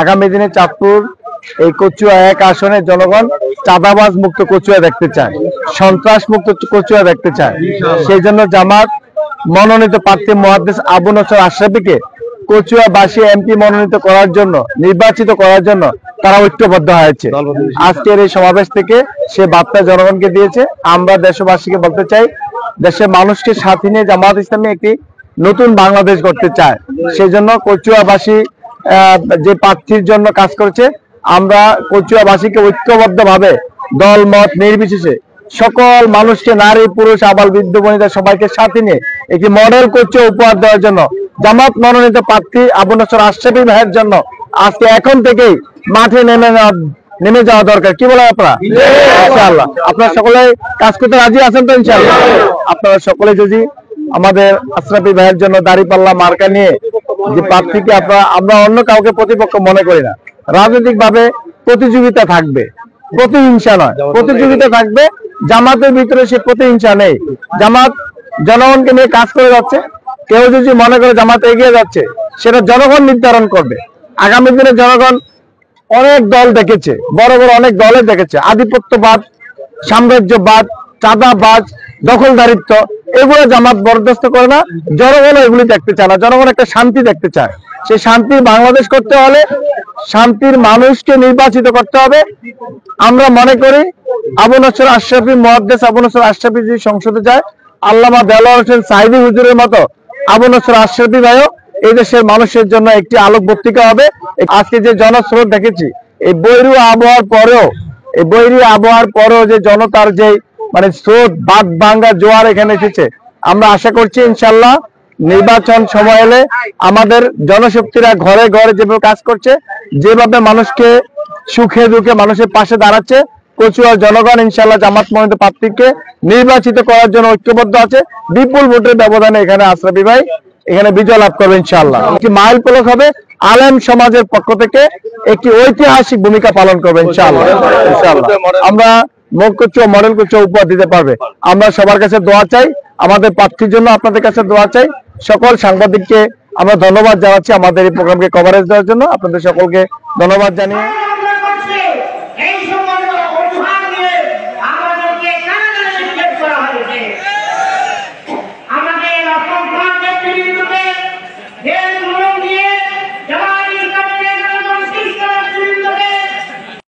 আগামী দিনে চাঁদপুর এই কচুয়া 1 আসনে জনগণ চাঁদাবাজ মুক্ত কচুয়া দেখতে চায়, সন্ত্রাস মুক্ত কচুয়া দেখতে চায়। সেই জন্য জামাত মনোনীত প্রার্থী মুহাদ্দিস আবু নসর আশরাফীকে কচুয়াবাসী এমপি মনোনীত করার জন্য, নির্বাচিত করার জন্য তারা ঐক্যবদ্ধ হয়েছে। আজকের এই সমাবেশ থেকে সে বার্তা জনগণকে দিয়েছে। আমরা দেশবাসীকে বলতে চাই, দেশের মানুষকে সাথে নিয়ে জামাত ইসলামী একটি নতুন বাংলাদেশ গড়তে চায়। সেই জন্য কচুয়াবাসী যে প্রার্থীর জন্য কাজ করছে, আমরা কচুয়াবাসীকে ঐক্যবদ্ধভাবে দল মত নির্বিশেষে সকল মানুষকে, নারী পুরুষ আবাল বৃদ্ধ বনিতা সবাইকে সাথে নিয়ে একটি মডেল কচুয়া উপহার দেওয়ার জন্য জামাত মনোনীত প্রার্থী আবু নসর আশরাফী ভাইয়ের জন্য আজকে এখন থেকেই মাঠে নেমে যাওয়া দরকার। কি বলেন আপনারা? ইনশাআল্লাহ আপনারা সকলে কাজ করতে রাজি আছেন তো? ইনশাআল্লাহ আপনারা সকলে যদি আমাদের আশরাফী ভাইয়ের জন্য দাঁড়িপাল্লা মার্কা নিয়ে যে প্রার্থীকে আমরা অন্য কাউকে প্রতিপক্ষ মনে করি না। রাজনৈতিক ভাবে প্রতিযোগিতা থাকবে, প্রতিহিংসা নয়, প্রতিযোগিতা থাকবে। জামাতের ভিতরে সে প্রতিহিংসা নেই। জামাত জনগণকে নিয়ে কাজ করে যাচ্ছে। কেউ যদি মনে করে জামাত এগিয়ে যাচ্ছে, সেটা জনগণ নির্ধারণ করবে। আগামী দিনে জনগণ অনেক দল দেখেছে, বড় বড় অনেক দলে দেখেছে, আধিপত্যবাদ, সাম্রাজ্যবাদ, চাঁদাবাজ, দখলদারিত্ব, এগুলো জামাত বরদাস্ত করে না। জনগণ এগুলি দেখতে চায় না। জনগণ একটা শান্তি দেখতে চায়। সেই শান্তির বাংলাদেশ করতে হলে শান্তির মানুষকে নির্বাচিত করতে হবে। আমরা মনে করি আবু নসর আশরাফী, মুহাদ্দিস আবু নসর আশরাফী যদি সংসদে যায়, আল্লামা দেলোয়ার হোসেন সাঈদী হুজুরের মতো আবু নসর আশরাফী ভাইও এই দেশের মানুষের জন্য একটি আলোকবর্তিকা হবে। আজকে যে জনস্রোত দেখেছি, এই বৈরী আবহাওয়ার পরেও যে জনতার যে স্রোত, বাদ ভাঙ্গা জোয়ার এখানে এসেছে, আমরা আশা করছি ইনশাআল্লাহ নির্বাচন সময় এলে আমাদের জনশক্তিরা ঘরে ঘরে যেভাবে কাজ করছে, যেভাবে মানুষকে সুখে দুঃখে মানুষের পাশে দাঁড়াচ্ছে, কচুয়ার জনগণ ইনশাআল্লাহ জামাত মনোনীত প্রার্থীকে নির্বাচিত করার জন্য ঐক্যবদ্ধ আছে। বিপুল ভোটের ব্যবধানে এখানে আশরাফী ভাই এখানে বিজয় লাভ করবে ইনশাআল্লাহ। একটি মাইল ফলক হবে, আলেম সমাজের পক্ষ থেকে একটি ঐতিহাসিক ভূমিকা পালন করবে ইনশাআল্লাহ। আমরা কচুয়া মডেল কচুয়া উপহার দিতে পারবে। আমরা সবার কাছে দোয়া চাই, আমাদের প্রার্থীর জন্য আপনাদের কাছে দোয়া চাই। সকল সাংবাদিককে আমরা ধন্যবাদ জানাচ্ছি আমাদের এই প্রোগ্রামকে কভারেজ দেওয়ার জন্য। আপনাদের সকলকে ধন্যবাদ জানিয়ে